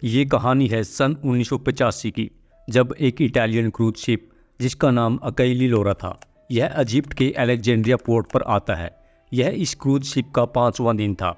ये कहानी है सन 1985 की, जब एक इटालियन क्रूज शिप जिसका नाम अकेली लोरा था, यह इजिप्ट के अलेक्जेंड्रिया पोर्ट पर आता है। यह इस क्रूज शिप का 5वां दिन था,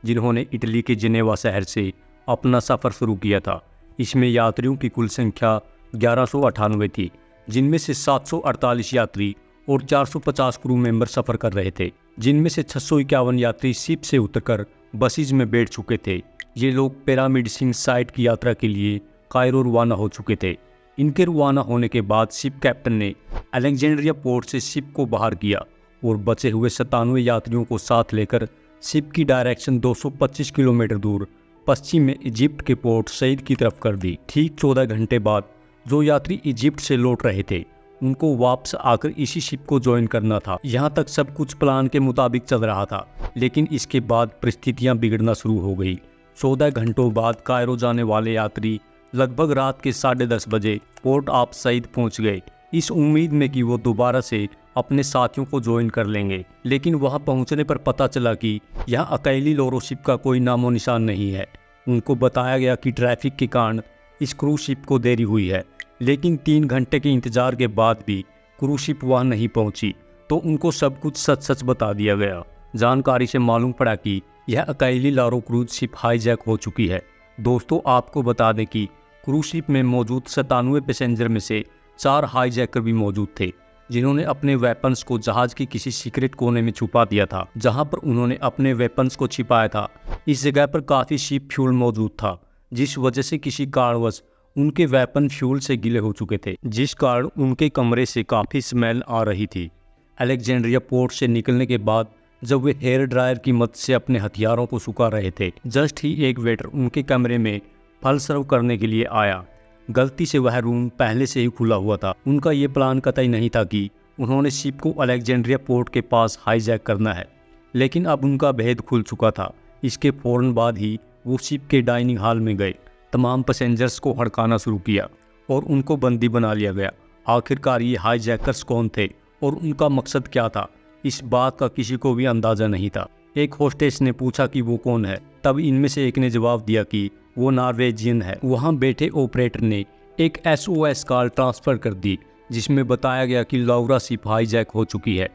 जिन्होंने इटली के जिनेवा शहर से अपना सफ़र शुरू किया था। इसमें यात्रियों की कुल संख्या 1198 थी, जिनमें से 748 यात्री और 450 क्रू मेंबर सफ़र कर रहे थे, जिनमें से 651 यात्री शिप से उतरकर बसेज में बैठ चुके थे। ये लोग पिरामिड सिंह साइट की यात्रा के लिए कायरो रवाना हो चुके थे। इनके रवाना होने के बाद शिप कैप्टन ने अलेक्जेंड्रिया पोर्ट से शिप को बाहर किया और बचे हुए 97 यात्रियों को साथ लेकर शिप की डायरेक्शन 225 किलोमीटर दूर पश्चिम में इजिप्ट के पोर्ट सईद की तरफ कर दी। ठीक 14 घंटे बाद जो यात्री इजिप्ट से लौट रहे थे, उनको वापस आकर इसी शिप को ज्वाइन करना था। यहाँ तक सब कुछ प्लान के मुताबिक चल रहा था, लेकिन इसके बाद परिस्थितियाँ बिगड़ना शुरू हो गई। 14 घंटों बाद कायरो जाने वाले यात्री लगभग रात के 10:30 बजे पोर्ट ऑफ सईद पहुंच गए, इस उम्मीद में कि वो दोबारा से अपने साथियों को ज्वाइन कर लेंगे। लेकिन वहां पहुंचने पर पता चला कि यहाँ अकेली लोरो शिप का कोई नामो निशान नहीं है। उनको बताया गया कि ट्रैफिक के कारण इस क्रूज शिप को देरी हुई है, लेकिन 3 घंटे के इंतजार के बाद भी क्रूज शिप वहाँ नहीं पहुंची, तो उनको सब कुछ सच सच बता दिया गया। जानकारी से मालूम पड़ा कि यह अकेली लोरो क्रूज शिप हाईजैक हो चुकी है। दोस्तों, आपको बता दें कि क्रूज शिप में मौजूद 97 पैसेंजर में से 4 हाईजैकर भी मौजूद थे, जिन्होंने अपने वेपन्स को जहाज की किसी सीक्रेट कोने में छुपा दिया था। जहां पर उन्होंने अपने वेपन्स को छिपाया था, इस जगह पर काफ़ी शिप फ्यूल मौजूद था, जिस वजह से किसी कारणवश उनके वेपन फ्यूल से गीले हो चुके थे, जिस कारण उनके कमरे से काफ़ी स्मेल आ रही थी। अलेक्जेंड्रिया पोर्ट से निकलने के बाद जब वे हेयर ड्रायर की मदद से अपने हथियारों को सुखा रहे थे, जस्ट ही एक वेटर उनके कमरे में फल सर्व करने के लिए आया। गलती से वह रूम पहले से ही खुला हुआ था। उनका ये प्लान कतई नहीं था कि उन्होंने शिप को अलेक्जेंड्रिया पोर्ट के पास हाईजैक करना है, लेकिन अब उनका भेद खुल चुका था। इसके फ़ौरन बाद ही वो शिप के डाइनिंग हॉल में गए, तमाम पैसेंजर्स को हड़काना शुरू किया और उनको बंदी बना लिया गया। आखिरकार ये हाईजैकर्स कौन थे और उनका मकसद क्या था, इस बात का किसी को भी अंदाज़ा नहीं था। एक होस्टेस ने पूछा कि वो कौन है, तब इनमें से एक ने जवाब दिया कि वो नॉर्वेजियन है। वहाँ बैठे ऑपरेटर ने एक SOS कॉल ट्रांसफ़र कर दी, जिसमें बताया गया कि लौरा शिप हाईजैक हो चुकी है।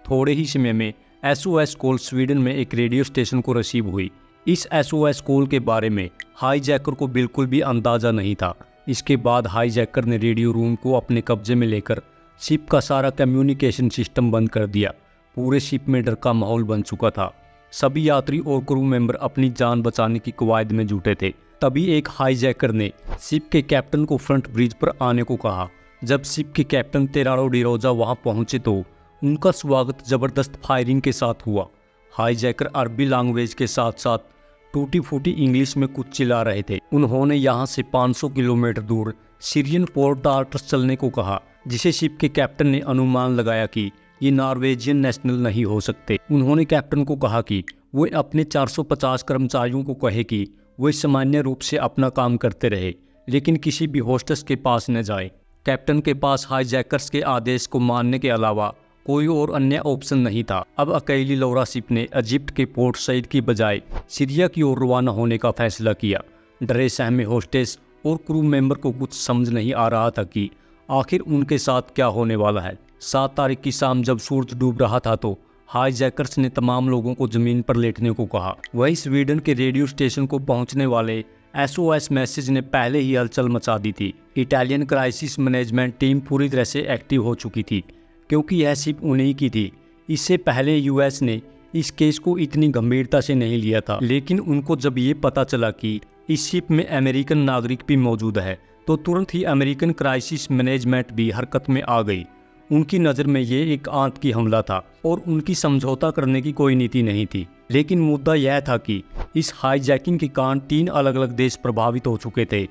थोड़े ही समय में SOS कॉल स्वीडन में एक रेडियो स्टेशन को रिसीव हुई। इस SOS कॉल के बारे में हाईजैकर को बिल्कुल भी अंदाज़ा नहीं था। इसके बाद हाईजैकर ने रेडियो रूम को अपने कब्जे में लेकर शिप का सारा कम्युनिकेशन सिस्टम बंद कर दिया। पूरे शिप में डर का माहौल बन चुका था। सभी यात्री और क्रू मेंबर अपनी जान बचाने की कवायद में जुटे थे। तभी एक हाईजैकर ने शिप के कैप्टन को फ्रंट ब्रिज पर आने को कहा। जब शिप के कैप्टन तेरारो डी रोजा वहां पहुंचे तो उनका स्वागत जबरदस्त फायरिंग के साथ हुआ। हाईजैकर अरबी लैंग्वेज के साथ साथ टूटी फूटी इंग्लिश में कुछ चिल्ला रहे थे। उन्होंने यहां से 500 किलोमीटर दूर सीरियन पोर्ट टार्टस चलने को कहा, जिसे शिप के कैप्टन ने अनुमान लगाया कि ये नॉर्वेजियन नेशनल नहीं हो सकते। उन्होंने कैप्टन को कहा कि वो अपने 450 कर्मचारियों को कहे कि वे सामान्य रूप से अपना काम करते रहे, लेकिन किसी भी होस्टेस के पास न जाए। कैप्टन के पास हाईजैकर्स के आदेश को मानने के अलावा कोई और अन्य ऑप्शन नहीं था। अब अकेली लोरा शिप ने इजिप्ट के पोर्ट सईद की बजाय सीरिया की ओर रवाना होने का फैसला किया। डरे सहमे होस्टेस और क्रू मेंबर को कुछ समझ नहीं आ रहा था कि आखिर उनके साथ क्या होने वाला है। 7 तारीख की शाम जब सूरज डूब रहा था तो हाईजैकर्स ने तमाम लोगों को जमीन पर लेटने को कहा। वहीं स्वीडन के रेडियो स्टेशन को पहुंचने वाले SOS मैसेज ने पहले ही हलचल मचा दी थी। इटालियन क्राइसिस मैनेजमेंट टीम पूरी तरह से एक्टिव हो चुकी थी, क्योंकि यह शिप उन्हीं की थी। इससे पहले US ने इस केस को इतनी गंभीरता से नहीं लिया था, लेकिन उनको जब ये पता चला कि इस शिप में अमेरिकन नागरिक भी मौजूद है, तो तुरंत ही अमेरिकन क्राइसिस मैनेजमेंट भी हरकत में आ गई। उनकी नज़र में ये एक आतंकी हमला था और उनकी समझौता करने की कोई नीति नहीं थी। लेकिन मुद्दा यह था कि इस हाईजैकिंग के कारण 3 अलग अलग देश प्रभावित हो चुके थे,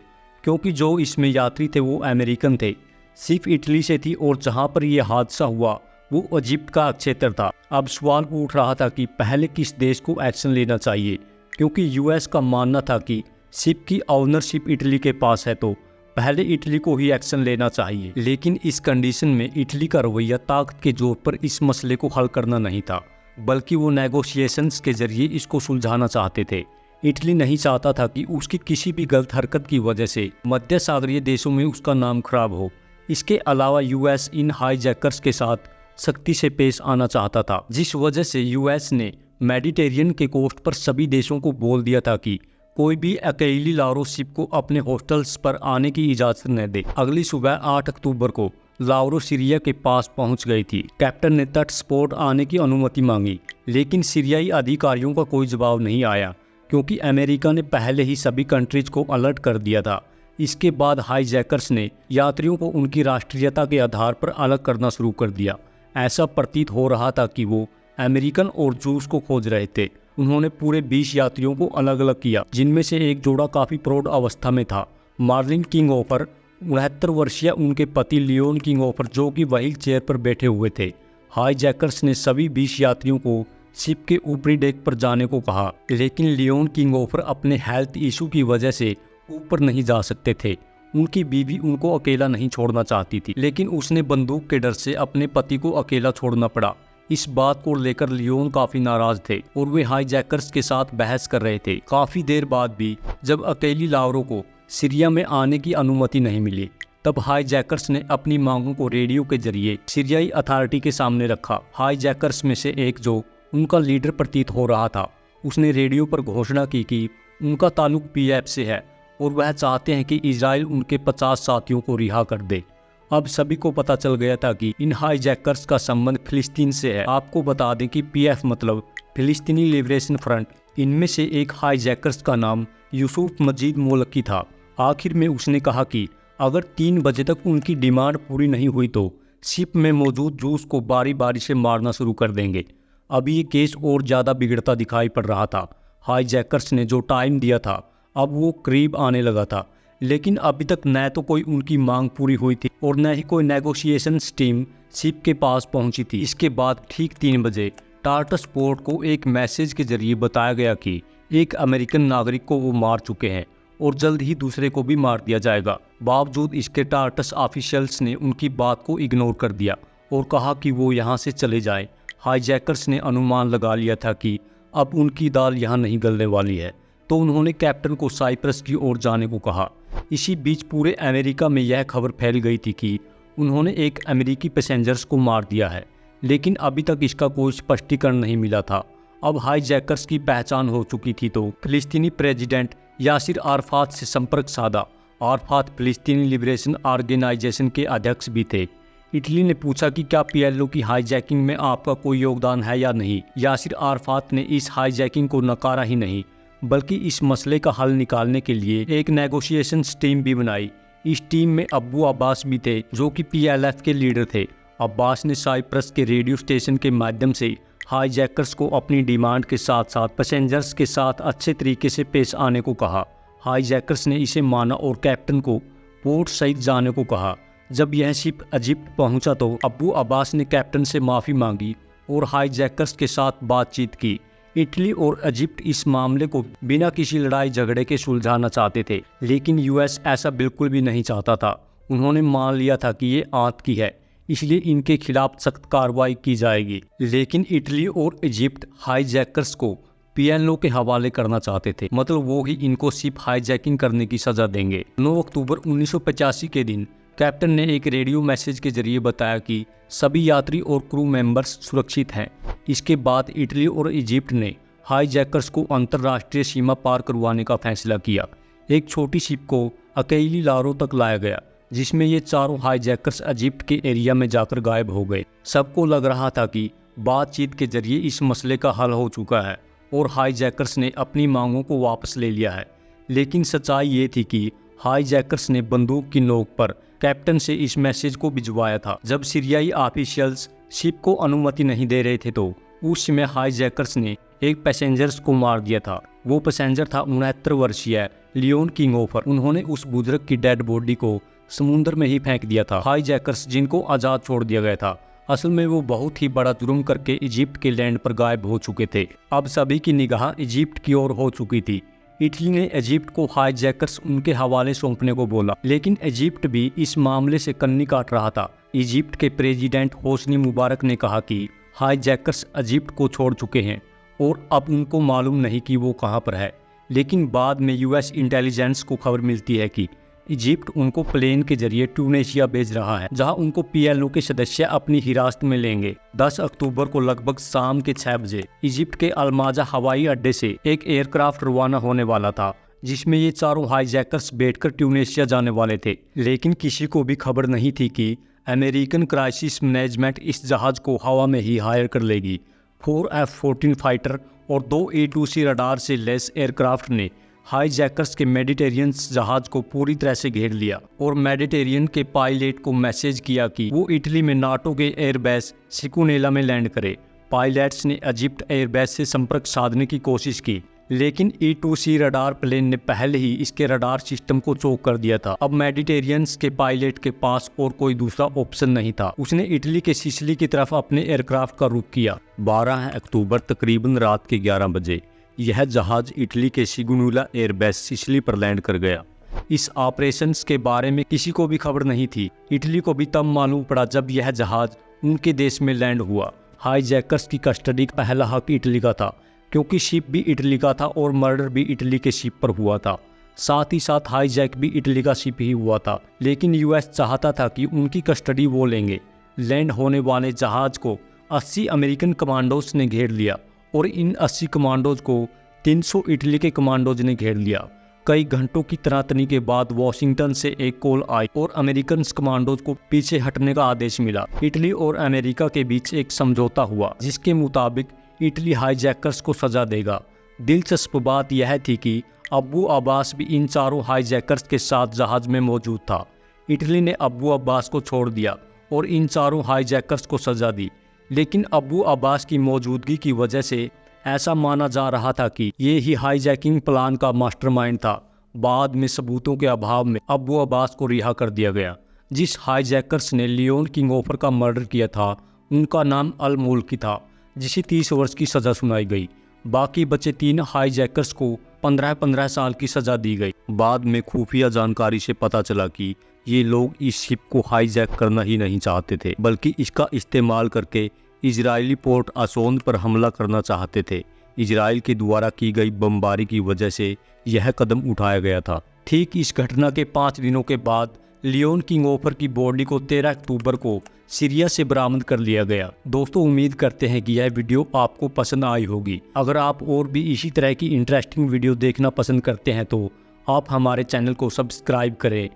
क्योंकि जो इसमें यात्री थे वो अमेरिकन थे। सिर्फ इटली से थी और जहां पर यह हादसा हुआ वो इजिप्ट का क्षेत्र था। अब सवाल उठ रहा था कि पहले किस देश को एक्शन लेना चाहिए, क्योंकि US का मानना था कि शिप की ऑनरशिप इटली के पास है, तो पहले इटली को ही एक्शन लेना चाहिए। लेकिन इस कंडीशन में इटली का रवैया ताकत के जोर पर इस मसले को हल करना नहीं था, बल्कि वो नेगोशिएशंस के जरिए इसको सुलझाना चाहते थे। इटली नहीं चाहता था कि उसकी किसी भी गलत हरकत की वजह से मध्य सागरीय देशों में उसका नाम खराब हो। इसके अलावा यूएस इन हाईजैकर्स के साथ सख्ती से पेश आना चाहता था, जिस वजह से यूएस ने मेडिटेरियन के कोस्ट पर सभी देशों को बोल दिया था कि कोई भी अकेली लारो शिप को अपने होस्टल्स पर आने की इजाज़त न दे। अगली सुबह 8 अक्टूबर को लारो सीरिया के पास पहुंच गई थी। कैप्टन ने तटस्फोट आने की अनुमति मांगी, लेकिन सीरियाई अधिकारियों का कोई जवाब नहीं आया, क्योंकि अमेरिका ने पहले ही सभी कंट्रीज को अलर्ट कर दिया था। इसके बाद हाईजैकर्स ने यात्रियों को उनकी राष्ट्रीयता के आधार पर अलग करना शुरू कर दिया। ऐसा प्रतीत हो रहा था कि वो अमेरिकन और जूस को खोज रहे थे। उन्होंने पूरे 20 यात्रियों को अलग अलग किया, जिनमें से एक जोड़ा काफ़ी प्रौढ़ अवस्था में था। मार्लिन किंगहोफर 69 वर्षीय, उनके पति लियोन किंगहोफर जो कि व्हील चेयर पर बैठे हुए थे। हाईजैकर्स ने सभी 20 यात्रियों को शिप के ऊपरी डेक पर जाने को कहा, लेकिन लियोन किंगहोफर अपने हेल्थ इशू की वजह से ऊपर नहीं जा सकते थे। उनकी बीवी उनको अकेला नहीं छोड़ना चाहती थी, लेकिन उसने बंदूक के डर से अपने पति को अकेला छोड़ना पड़ा। इस बात को लेकर लियोन काफी नाराज थे और वे हाईजैकर्स के साथ बहस कर रहे थे। काफी देर बाद भी जब अकेली लारो को सीरिया में आने की अनुमति नहीं मिली, तब हाईजैकर्स ने अपनी मांगों को रेडियो के जरिए सीरियाई अथॉरिटी के सामने रखा। हाईजैकर्स में से एक, जो उनका लीडर प्रतीत हो रहा था, उसने रेडियो पर घोषणा की कि उनका ताल्लुक पीएफ से है और वह चाहते हैं कि इजराइल उनके 50 साथियों को रिहा कर दे। अब सभी को पता चल गया था कि इन हाईजैकर्स का संबंध फिलिस्तीन से है। आपको बता दें कि पीएफ मतलब फिलिस्तीनी लिबरेशन फ्रंट। इनमें से एक हाईजैकर्स का नाम यूसुफ मजीद मोलकी था। आखिर में उसने कहा कि अगर 3 बजे तक उनकी डिमांड पूरी नहीं हुई तो शिप में मौजूद जूस को बारी बारी से मारना शुरू कर देंगे। अभी ये केस और ज़्यादा बिगड़ता दिखाई पड़ रहा था। हाईजैकर्स ने जो टाइम दिया था अब वो करीब आने लगा था, लेकिन अभी तक न तो कोई उनकी मांग पूरी हुई थी और न ही कोई नेगोशिएशन टीम शिप के पास पहुंची थी। इसके बाद ठीक 3 बजे टार्टस पोर्ट को एक मैसेज के जरिए बताया गया कि एक अमेरिकन नागरिक को वो मार चुके हैं और जल्द ही दूसरे को भी मार दिया जाएगा। बावजूद इसके टार्टस ऑफिशियल्स ने उनकी बात को इग्नोर कर दिया और कहा कि वो यहाँ से चले जाएं। हाईजैकर्स ने अनुमान लगा लिया था कि अब उनकी दाल यहाँ नहीं गलने वाली है, तो उन्होंने कैप्टन को साइप्रस की ओर जाने को कहा। इसी बीच पूरे अमेरिका में यह खबर फैल गई थी कि उन्होंने एक अमेरिकी पैसेंजर्स को मार दिया है, लेकिन अभी तक इसका कोई स्पष्टीकरण नहीं मिला था। अब हाईजैकर्स की पहचान हो चुकी थी, तो फिलिस्तीनी प्रेसिडेंट यासिर अराफात से संपर्क साधा। अराफात फिलिस्तीनी लिबरेशन ऑर्गेनाइजेशन के अध्यक्ष भी थे। इटली ने पूछा कि क्या पीएलओ की हाईजैकिंग में आपका कोई योगदान है या नहीं। यासिर अराफात ने इस हाईजैकिंग को नकारा ही नहीं, बल्कि इस मसले का हल निकालने के लिए एक नेगोशिएशन टीम भी बनाई। इस टीम में अब्बू अब्बास भी थे, जो कि पीएलएफ के लीडर थे। अब्बास ने साइप्रस के रेडियो स्टेशन के माध्यम से हाईजैकर्स को अपनी डिमांड के साथ साथ पैसेंजर्स के साथ अच्छे तरीके से पेश आने को कहा। हाईजैकर्स ने इसे माना और कैप्टन को पोर्ट सहित जाने को कहा। जब यह शिप इजिप्ट पहुंचा तो अब्बू अब्बास ने कैप्टन से माफ़ी मांगी और हाईजैकर्स के साथ बातचीत की। इटली और इजिप्ट इस मामले को बिना किसी लड़ाई झगड़े के सुलझाना चाहते थे, लेकिन यूएस ऐसा बिल्कुल भी नहीं चाहता था। उन्होंने मान लिया था कि ये आतंकी है, इसलिए इनके खिलाफ सख्त कार्रवाई की जाएगी। लेकिन इटली और इजिप्ट हाईजैकर्स को पीएलओ के हवाले करना चाहते थे, मतलब वो ही इनको शिप हाईजैकिंग करने की सजा देंगे। 9 अक्टूबर 1985 के दिन कैप्टन ने एक रेडियो मैसेज के जरिए बताया कि सभी यात्री और क्रू मेंबर्स सुरक्षित हैं। इसके बाद इटली और इजिप्ट ने हाईजैकर्स को अंतर्राष्ट्रीय सीमा पार करवाने का फैसला किया। एक छोटी शिप को अकेली लारो तक लाया गया, जिसमें ये चारों हाईजैकर्स इजिप्ट के एरिया में जाकर गायब हो गए। सबको लग रहा था कि बातचीत के जरिए इस मसले का हल हो चुका है और हाईजैकर्स ने अपनी मांगों को वापस ले लिया है, लेकिन सच्चाई ये थी कि हाईजैकर्स ने बंदूक की नोक पर कैप्टन से इस मैसेज को भिजवाया था। जब सीरियाई ऑफिशियल्स शिप को अनुमति नहीं दे रहे थे, तो उस समय हाईजैकर्स ने एक पैसेंजर्स को मार दिया था। वो पैसेंजर था 69 वर्षीय लियोन किंगहोफर। उन्होंने उस बुजुर्ग की डेड बॉडी को समुद्र में ही फेंक दिया था। हाईजैकर्स, जिनको आज़ाद छोड़ दिया गया था, असल में वो बहुत ही बड़ा जुर्म करके इजिप्ट के लैंड पर गायब हो चुके थे। अब सभी की निगाह इजिप्ट की ओर हो चुकी थी। इटली ने इजिप्ट को हाईजैकर्स उनके हवाले सौंपने को बोला, लेकिन इजिप्ट भी इस मामले से कन्नी काट रहा था। इजिप्ट के प्रेसिडेंट होस्नी मुबारक ने कहा कि हाईजैकर्स इजिप्ट को छोड़ चुके हैं और अब उनको मालूम नहीं कि वो कहाँ पर है। लेकिन बाद में यूएस इंटेलिजेंस को खबर मिलती है कि इजिप्ट उनको प्लेन के जरिए ट्यूनेशिया भेज रहा है, जहां उनको पीएलओ के सदस्य अपनी हिरासत में लेंगे। 10 अक्टूबर को लगभग शाम के 6 बजे इजिप्ट के अलमाजा हवाई अड्डे से एक एयरक्राफ्ट रवाना होने वाला था, जिसमें ये चारों हाईजैकर्स बैठकर ट्यूनेशिया जाने वाले थे। लेकिन किसी को भी खबर नहीं थी कि अमेरिकन क्राइसिस मैनेजमेंट इस जहाज को हवा में ही हायर कर लेगी। 4 F-14 फाइटर और 2 A-2C रडार से लैस एयरक्राफ्ट ने हाईजैकर्स के मेडिटेरियन जहाज को पूरी तरह से घेर लिया और मेडिटेरियन के पायलट को मैसेज किया कि वो इटली में नाटो के एयरबेस सिकुनेला में लैंड करे। पायलट्स ने इजिप्ट एयरबेस से संपर्क साधने की कोशिश की, लेकिन E-2C रडार प्लेन ने पहले ही इसके रडार सिस्टम को चोक कर दिया था। अब मेडिटेरियंस के पायलट के पास और कोई दूसरा ऑप्शन नहीं था। उसने इटली के सिसिली की तरफ अपने एयरक्राफ्ट का रुख किया। 12 अक्टूबर तकरीबन रात के 11 बजे यह जहाज इटली के सिगुनुला एयरबेस सिसिली पर लैंड कर गया। इस ऑपरेशन के बारे में किसी को भी खबर नहीं थी। इटली को भी तब मालूम पड़ा जब यह जहाज उनके देश में लैंड हुआ। हाईजैकर्स की कस्टडी का पहला हक इटली का था, क्योंकि शिप भी इटली का था और मर्डर भी इटली के शिप पर हुआ था। साथ ही साथ हाईजैक भी इटली का शिप ही हुआ था, लेकिन यूएस चाहता था कि उनकी कस्टडी वो लेंगे। लैंड होने वाले जहाज को 80 अमेरिकन कमांडोज ने घेर लिया और इन 80 कमांडोज को 300 इटली के कमांडोज ने घेर लिया। कई घंटों की तनातनी के बाद वॉशिंगटन से एक कॉल आई और अमेरिकन कमांडोज को पीछे हटने का आदेश मिला। इटली और अमेरिका के बीच एक समझौता हुआ, जिसके मुताबिक इटली हाईजैकर्स को सजा देगा। दिलचस्प बात यह थी कि अबू अब्बास भी इन चारों हाईजैकर्स के साथ जहाज में मौजूद था। इटली ने अबू अब्बास को छोड़ दिया और इन चारों हाईजैकर्स को सजा दी, लेकिन अबू अब्बास की मौजूदगी की वजह से ऐसा माना जा रहा था कि ये ही हाईजैकिंग प्लान का मास्टरमाइंड था। बाद में सबूतों के अभाव में अबू अब्बास को रिहा कर दिया गया। जिस हाईजैकर्स ने लियोन किंगहोफर का मर्डर किया था, उनका नाम अल मुल्की था, जिसे 30 वर्ष की सज़ा सुनाई गई। बाकी बचे 3 हाईजैकर्स को 15-15 साल की सज़ा दी गई। बाद में खुफिया जानकारी से पता चला कि ये लोग इस शिप को हाईजैक करना ही नहीं चाहते थे, बल्कि इसका इस्तेमाल करके इजरायली पोर्ट असोन पर हमला करना चाहते थे। इजराइल के द्वारा की गई बमबारी की वजह से यह कदम उठाया गया था। ठीक इस घटना के 5 दिनों के बाद लियोन किंगहोफर की बॉडी को 13 अक्टूबर को सीरिया से बरामद कर लिया गया। दोस्तों, उम्मीद करते हैं कि यह वीडियो आपको पसंद आई होगी। अगर आप और भी इसी तरह की इंटरेस्टिंग वीडियो देखना पसंद करते हैं तो आप हमारे चैनल को सब्सक्राइब करें।